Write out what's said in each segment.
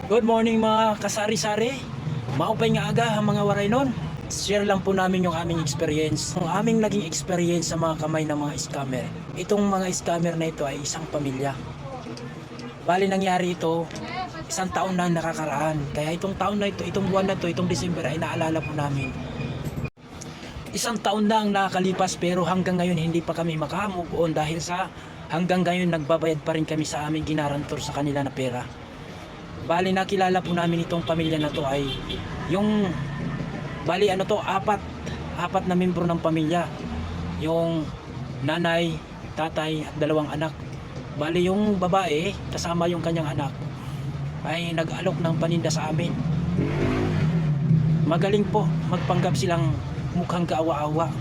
Good morning mga kasari-sari. Maupay nga aga ang mga waray nun. Share lang po namin yung aming experience. Ang aming naging experience sa mga kamay ng mga scammer. Itong mga scammer na ito ay isang pamilya. Bali nangyari ito, isang taon na nakakaraan. Kaya itong taon na ito, itong buwan na ito, itong December ay naalala po namin. Isang taon na ang nakakalipas pero hanggang ngayon hindi pa kami makamove on dahil sa hanggang ngayon nagbabayad pa rin kami sa aming ginarantor sa kanila na pera. Bali nakilala po namin itong pamilya na to ay yung apat na membro ng pamilya. Yung nanay, tatay at dalawang anak. Bali yung babae kasama yung kanyang anak ay nag-alok ng paninda sa amin. Magaling po, magpanggap silang mukhang kaawa-awa.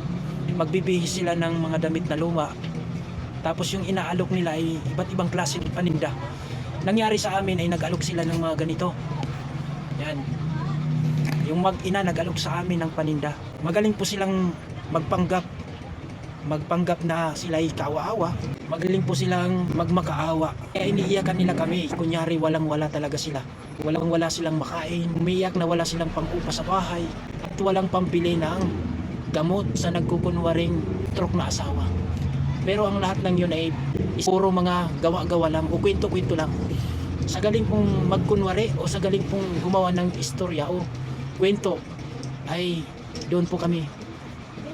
Magbibihis sila ng mga damit na luma. Tapos yung inaalok nila ay iba't ibang klase ng paninda. Nangyari sa amin ay nag-alok sila ng mga ganito. Yan. Yung mag-ina nag-alok sa amin ng paninda. Magaling po silang magpanggap na sila ay kaawa-awa. Magaling po silang magmakaawa. Kaya iniiyakan nila kami. Kunyari walang-wala talaga sila. Walang-wala silang makain. Umiiyak na wala silang pang-upa sa bahay. At walang pambili ng gamot sa nagkukunwaring truk na asawa. Pero ang lahat ng yun ay puro mga gawa-gawa lang o kwento-kwento lang. Sa galing pong magkunwari o sa galing pong gumawa ng istorya o kwento ay doon po kami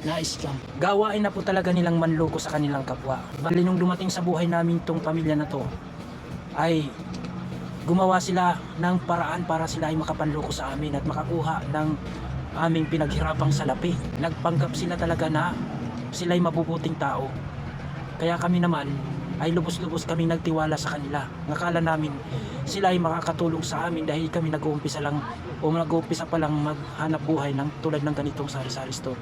na-scam. Gawain na po talaga nilang manloko sa kanilang kapwa. Bali nung dumating sa buhay namin tong pamilya na to ay gumawa sila ng paraan para sila ay makapanloko sa amin at makakuha ng aming pinaghirapang salapi. Nagpanggap sila talaga na sila ay mabubuting tao. Kaya kami naman ay lubos-lubos kami nagtiwala sa kanila. Nakala namin sila ay makakatulong sa amin dahil kami nag-uumpisa pa lang maghanap buhay ng tulad ng ganitong sari-sari store.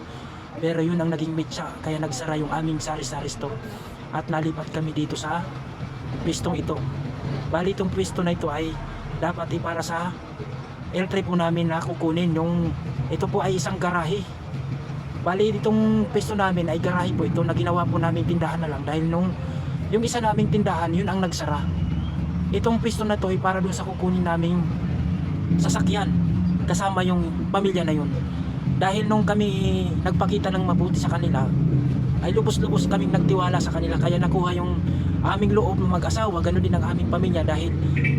Pero yun ang naging mitsa, kaya nagsara yung aming sari-sari store at nalipat kami dito sa pwestong ito. Bali itong pwesto na ito ay dapat para sa L3 po namin na kukunin. Ito po ay isang garahe. Bali itong pwesto namin ay garahe po ito na ginawa po namin tindahan na lang dahil yung isa naming tindahan yun ang nagsara. Itong pwesto na to ay para doon sa kukunin naming sasakyan kasama yung pamilya na yun. Dahil nung kami nagpakita ng mabuti sa kanila ay lubos-lubos kaming nagtiwala sa kanila kaya nakuha yung aming loob ng mag-asawa, ganoon din ang aming pamilya dahil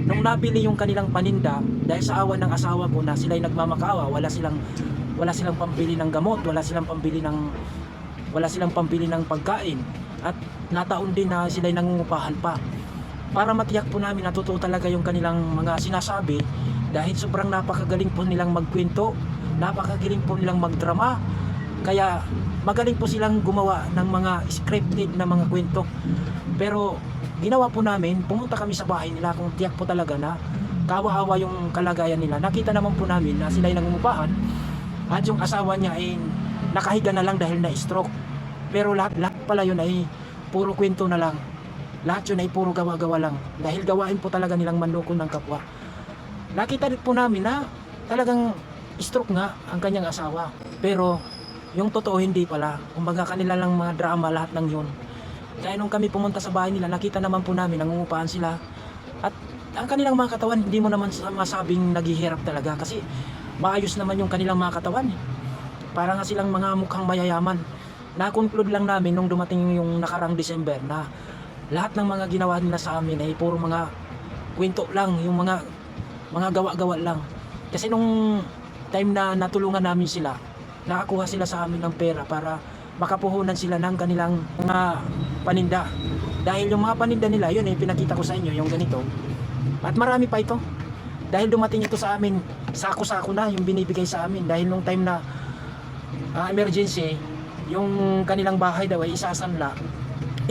nung nabili yung kanilang paninda dahil sa awa ng asawa ko na sila ay nagmamakaawa, wala silang pambili ng gamot, wala silang pambili ng pagkain at nataon din na sila ay nangungupahan pa. Para matiyak po namin na totoo talaga yung kanilang mga sinasabi dahil sobrang napakagaling po nilang magkwento, napakagaling po nilang magdrama, kaya magaling po silang gumawa ng mga scripted na mga kwento. Pero ginawa po namin, pumunta kami sa bahay nila kung tiyak po talaga na kawawa yung kalagayan nila. Nakita naman po namin na sila ay nangungupahan at yung asawa niya ay nakahiga na lang dahil na-stroke. Pero lahat pala yun ay puro kwento na lang. Lahat yun ay puro gawa-gawa lang. Dahil gawain po talaga nilang manloko ng kapwa. Nakita rin po namin na talagang stroke nga ang kanyang asawa. Pero yung totoo hindi pala. Kumbaga kanila lang mga drama lahat ng yun. Kaya nung kami pumunta sa bahay nila, nakita naman po namin nangungupahan sila. At ang kanilang mga katawan, hindi mo naman masabing naghihirap talaga. Kasi maayos naman yung kanilang mga katawan. Para nga silang mga mukhang mayayaman. Na-conclude lang namin nung dumating yung nakarang December na lahat ng mga ginawa nila sa amin ay puro mga kwento lang, yung mga gawa-gawa lang. Kasi nung time na natulungan namin sila, nakakuha sila sa amin ng pera para makapuhunan sila ng kanilang mga paninda. Dahil yung mga paninda nila, yun ay pinakita ko sa inyo, yung ganito. At marami pa ito. Dahil dumating ito sa amin, sako-sako na yung binibigay sa amin. Dahil nung time na emergency, yung kanilang bahay daw ay isasanla.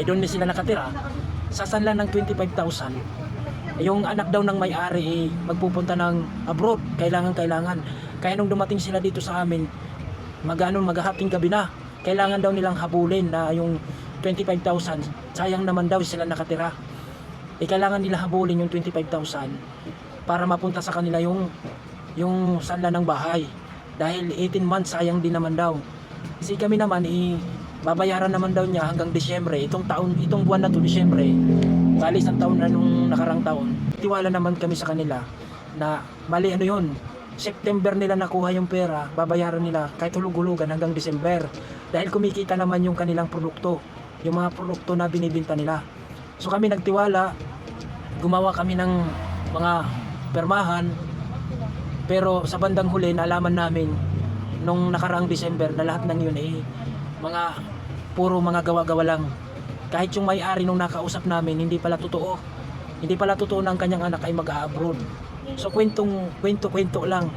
Doon na sila nakatira. Sasanla ng 25,000. Yung anak daw ng may-ari magpupunta ng abroad. Kailangan. Kaya nung dumating sila dito sa amin, maghahating gabi na. Kailangan daw nilang habulin na yung 25,000. Sayang naman daw sila nakatira. Kailangan nila habulin yung 25,000 para mapunta sa kanila yung sanla ng bahay. Dahil 18 months sayang din naman daw. Kasi kami naman babayaran naman daw niya hanggang Disyembre. Itong buwan na to, Disyembre. Bali isang taon na nung nakarang taon. Tiwala naman kami sa kanila na mali ano yun. September nila nakuha yung pera, babayaran nila kahit hulug-hulugan hanggang December. Dahil kumikita naman yung kanilang produkto, yung mga produkto na binibenta nila. So kami nagtiwala, gumawa kami ng mga permahan, pero sa bandang huli nalaman namin nung nakaraang December na lahat ng yun mga puro mga gawa-gawa lang. Kahit yung may-ari nung nakausap namin hindi pala totoo. Hindi pala totoo na ang kanyang anak ay mag-a-abroad. So kwento lang.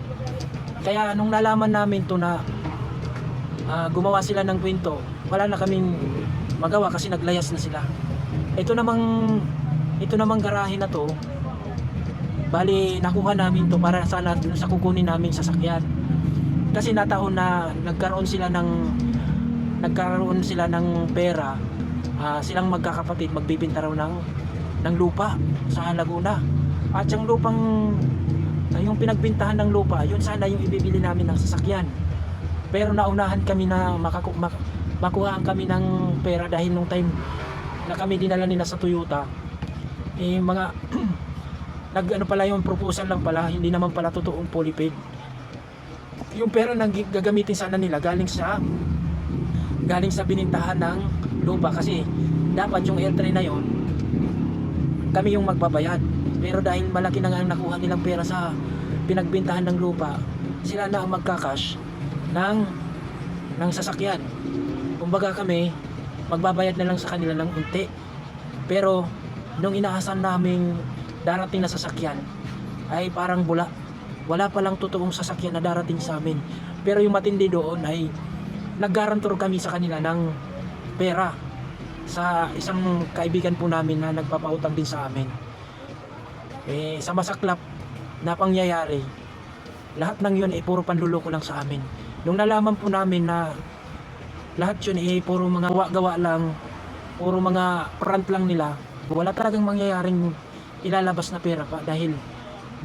Kaya nung nalaman namin to na gumawa sila ng kwento, wala na kaming magawa kasi naglayas na sila. Ito namang garahe na to, bali nakuha namin to para sana sa kukunin namin sasakyan. Kasi nataon na nagkaroon sila ng pera, silang magkakapatid magbibenta raw ng lupa sa Laguna. At yung yung pinagbintahan ng lupa, yun sana yung ibibili namin ng sasakyan. Pero naunahan kami na makuhaan kami ng pera dahil nung time na kami dinala nila sa Toyota, mga nag-ano pala yung proposal lang pala, hindi naman pala totoong fully paid. Yung pera nang gagamitin sana nila galing sa binintahan ng lupa, kasi dapat yung L3 na yon kami yung magbabayad. Pero dahil malaki na nga ang nakuha nilang pera sa pinagbintahan ng lupa, sila na ang magkakash ng sasakyan. Kumbaga kami magbabayad na lang sa kanila ng unti. Pero nung inaasahan naming darating na sasakyan ay parang wala palang totoong sasakyan na darating sa amin. Pero yung matindi doon ay naggarantor kami sa kanila ng pera sa isang kaibigan po namin na nagpapautang din sa amin. Sa masaklap na pangyayari, lahat ng yun puro panluloko lang sa amin. Nung nalaman po namin na lahat yun puro mga gawa lang, puro mga front lang nila, wala talagang mangyayaring ilalabas na pera pa. Dahil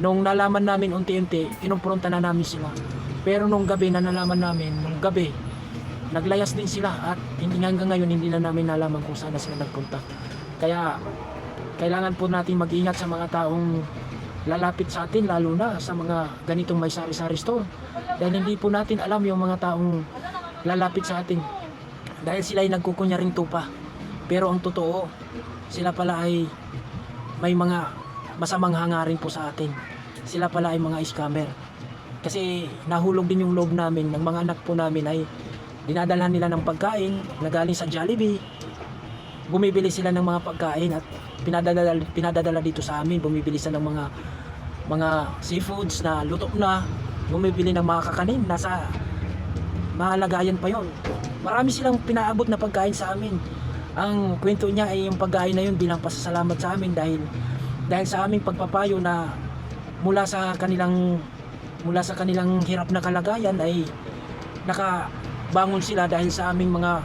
nung nalaman namin unti-unti, kinumpronta na namin sila. Pero nung gabi na nalaman namin, naglayas din sila, at hanggang ngayon hindi na namin nalaman kung saan sila nagpunta. Kaya kailangan po natin mag-ingat sa mga taong lalapit sa atin, lalo na sa mga ganitong may sari-sari store. Dahil hindi po natin alam yung mga taong lalapit sa atin, dahil sila ay nagkukunyaring tupa. Pero ang totoo, sila pala ay may mga masamang hangarin po sa atin. Sila pala ay mga scammer. Kasi nahulog din yung loob namin ng mga anak po namin ay dinadalhan nila ng pagkain na galing sa Jollibee. Bumibili sila ng mga pagkain at pinadadala dito sa amin. Bumibili sila ng mga seafoods na luto na, bumibili ng mga kakanin, nasa mahalagayan pa yon. Marami silang pinaabot na pagkain sa amin. Ang kwento niya ay yung pagkain na yun bilang pasasalamat sa amin dahil sa aming pagpapayo na mula sa kanilang hirap na kalagayan ay nakabangon sila dahil sa aming mga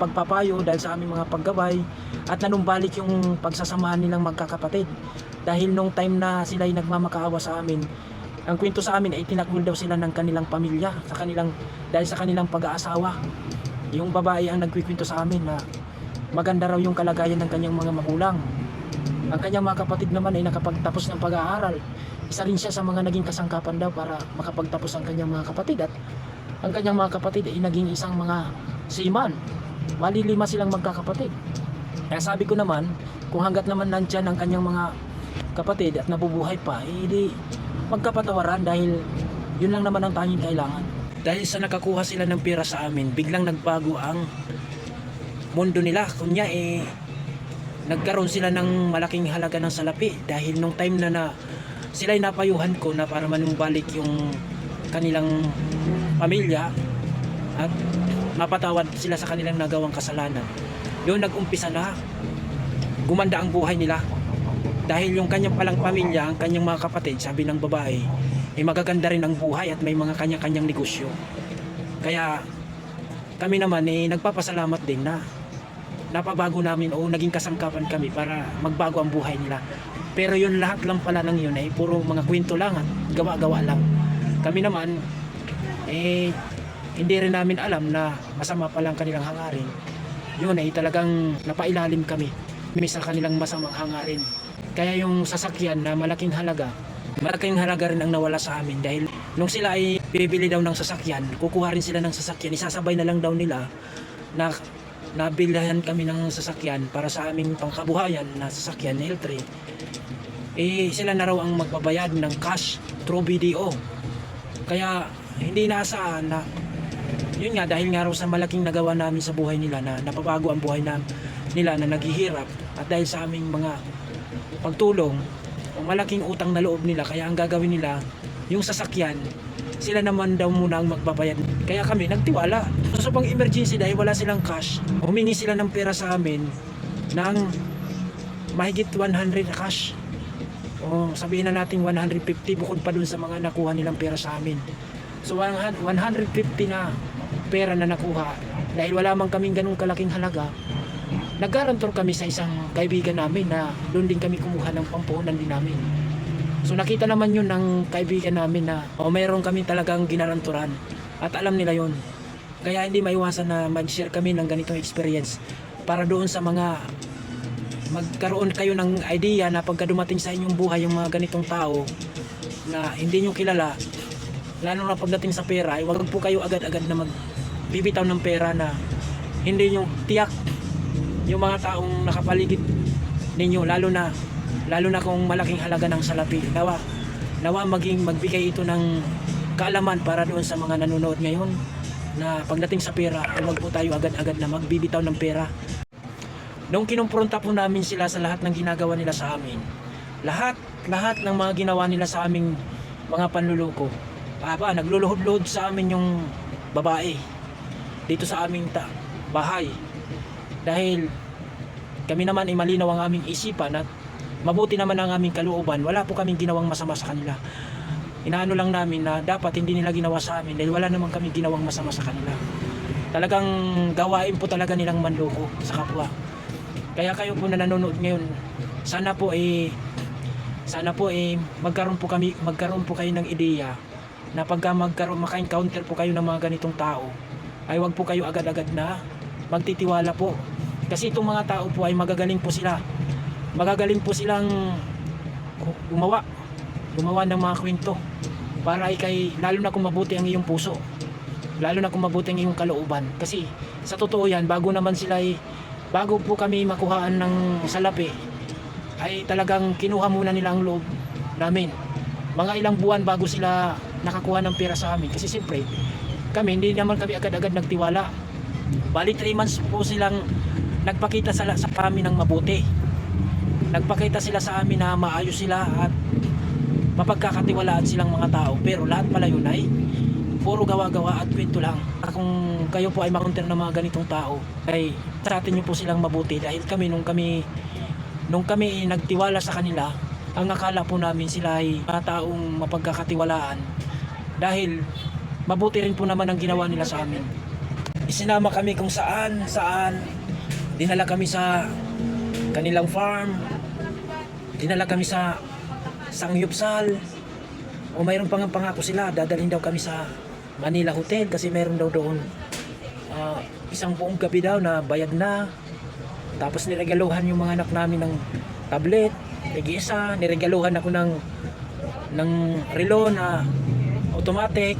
pagpapayo, dahil sa aming mga paggabay, at nanumbalik yung pagsasamahan nilang magkakapatid. Dahil nung time na sila ay nagmamakaawa sa amin, ang kwento sa amin ay tinakbol daw sila ng kanilang pamilya dahil sa kanilang pag-aasawa. Yung babae ang nagkikwento sa amin na maganda raw yung kalagayan ng kanyang mga magulang. Ang kanyang mga kapatid naman ay nakapagtapos ng pag-aaral. Isa rin siya sa mga naging kasangkapan daw para makapagtapos ang kanyang mga kapatid, at ang kanyang mga kapatid ay naging isang mga seaman. Bali 5 silang magkakapatid. Kaya sabi ko naman, kung hanggat naman nandyan ang kanyang mga kapatid at nabubuhay pa, hindi magkapatawaran, dahil yun lang naman ang tanging kailangan. Dahil sa nakakuha sila ng pera sa amin, biglang nagbago ang mundo nila. Kunya nagkaroon sila ng malaking halaga ng salapi, dahil nung time na sila'y napayuhan ko na para manumbalik yung kanilang pamilya at mapatawad sila sa kanilang nagawang kasalanan. Yun, nag-umpisa na gumanda ang buhay nila. Dahil yung kanyang palang pamilya, ang kanyang mga kapatid, sabi ng babae, magaganda rin ang buhay at may mga kanya-kanyang negosyo. Kaya kami naman nagpapasalamat din na napabago namin o naging kasangkapan kami para magbago ang buhay nila. Pero yun, lahat lang pala ng yun puro mga kwento lang at gawa-gawa lang. Kami naman hindi rin namin alam na masama palang kanilang hangarin. Yun talagang napailalim kami sa kanilang masamang hangarin. Kaya yung sasakyan na malaking halaga malaking halaga rin ang nawala sa amin dahil nung sila ay bibili daw ng sasakyan, kukuha rin sila ng sasakyan, isasabay na lang daw nila na nabilhan kami ng sasakyan para sa aming pangkabuhayan na sasakyan na L3. Sila na raw ang magbabayad ng cash through BDO. Kaya hindi nasaan na yun nga, dahil nga raw sa malaking nagawa namin sa buhay nila na napabago ang buhay nila na naghihirap, at dahil sa aming mga pagtulong o malaking utang na loob nila, kaya ang gagawin nila yung sasakyan, sila naman daw muna ang magbabayad. Kaya kami nagtiwala. So pang emergency, dahil wala silang cash, humingi sila ng pera sa amin ng mahigit 100 na cash, o sabihin na natin 150 bukod pa dun sa mga nakuha nilang pera sa amin. So 150 na pera na nakuha, dahil wala man kaming ganung kalaking halaga, nag-guarantor kami sa isang kaibigan namin na doon din kami kumuha ng pampuhunan din namin. So nakita naman yun ng kaibigan namin na mayroon kami talagang ginaranturan, at alam nila yun. Kaya hindi maiwasan na mag-share kami ng ganitong experience para doon sa mga magkaroon kayo ng idea na pagka dumating sa inyong buhay yung mga ganitong tao na hindi nyo kilala, lalo na pagdating sa pera, ay wag po kayo agad-agad na magbibitaw ng pera na hindi nyo tiyak yung mga taong nakapaligid ninyo, lalo na kung malaking halaga ng salapi. Nawa magbigay ito ng kaalaman para doon sa mga nanonood ngayon na pagdating sa pera, ay wag po tayo agad-agad na magbibitaw ng pera. Nung kinumpronta po namin sila sa lahat ng ginagawa nila sa amin, lahat ng mga ginawa nila sa aming mga panluloko, nagluluhod-luhod sa amin yung babae dito sa aming bahay, dahil kami naman ay malinaw ang aming isipan at mabuti naman ang aming kalooban. Wala po kaming ginawang masama sa kanila. Inaano lang namin na dapat hindi nila ginawa sa amin dahil wala naman kami ginawang masama sa kanila. Talagang gawain po talaga nilang manloko sa kapwa. Kaya kayo po na nanonood ngayon, sana po magkaroon po kayo ng ideya na pagka maka-encounter po kayo ng mga ganitong tao, ay wag po kayo agad-agad na magtitiwala po. Kasi itong mga tao po ay magagaling po silang gumawa ng mga kwento para lalo na kung mabuti ang iyong puso, lalo na kung mabuti ang iyong kalooban. Kasi sa totoo yan, bago po kami makuhaan ng salapi, ay talagang kinuha muna nila ang loob namin. Mga ilang buwan bago sila nakakuha ng pera sa amin, kasi siyempre hindi naman kami agad-agad nagtiwala. Bali 3 months po silang nagpakita sa amin ng mabuti. Nagpakita sila sa amin na maayos sila at mapagkakatiwalaan silang mga tao, pero lahat pala yun ay puro gawa-gawa at kwento lang. Kung kayo po ay makunter ng mga ganitong tao, ay sa atin nyo po silang mabuti, dahil nung kami nagtiwala sa kanila, ang akala po namin sila ay mga taong mapagkakatiwalaan, dahil mabuti rin po naman ang ginawa nila sa amin. Isinama kami kung saan, dinala kami sa kanilang farm, dinala kami sa Sangyupsal, o mayroon pang pangako sila, dadalhin daw kami sa Manila Hotel kasi mayroon daw doon isang buong gabi daw na bayad na. Tapos niregaluhan yung mga anak namin ng tablet, tig-isa, niregaluhan ako ng relo na automatic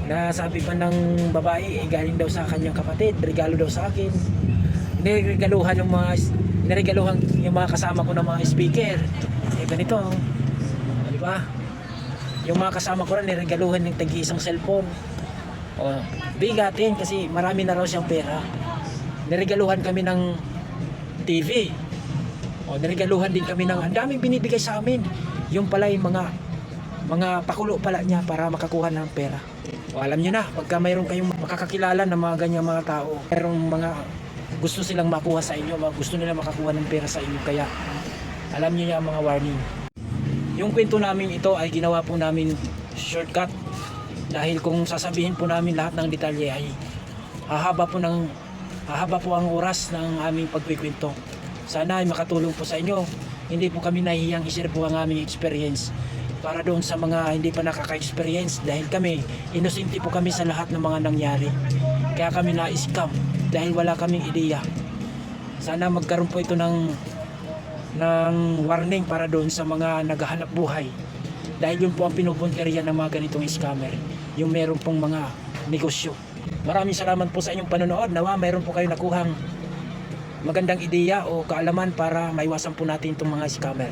na sabi pa ng babae, galing daw sa kanyang kapatid, regalo daw sa akin. Niregaluhan yung mga kasama ko ng mga speaker. Ganito, di ba? Yung mga kasama ko rin niregaluhan ng tag-iisang cellphone. Bigatin kasi marami na raw siyang pera. Niregaluhan kami ng TV. Niregaluhan din kami ng ang daming binibigay sa amin. Yung pala yung mga pakulo pala niya para makakuha ng pera. Alam niyo na, pagka mayroon kayong makakakilala ng mga ganyang mga tao, mayroong mga gusto silang makuha sa inyo, gusto nila makakuha ng pera sa inyo, kaya alam niyo yung mga warning. Yung kwento namin ito ay ginawa po namin shortcut, dahil kung sasabihin po namin lahat ng detalye ay hahaba po ang oras ng aming pagkikwento. Sana ay makatulong po sa inyo. Hindi po kami nahihiyang i-share po ang aming experience para doon sa mga hindi pa nakaka-experience, dahil kami inosente po kami sa lahat ng mga nangyari. Kaya kami na-scam dahil wala kaming ideya. Sana magkaroon po ito ng warning para doon sa mga naghahanap buhay Dahil yun po ang pinubunterian ng mga ganitong scammer, yung meron pong mga negosyo. Maraming salamat po sa inyong panonood. Nawa mayroon po kayo nakuhang magandang ideya o kaalaman para maiwasan po natin itong mga scammer.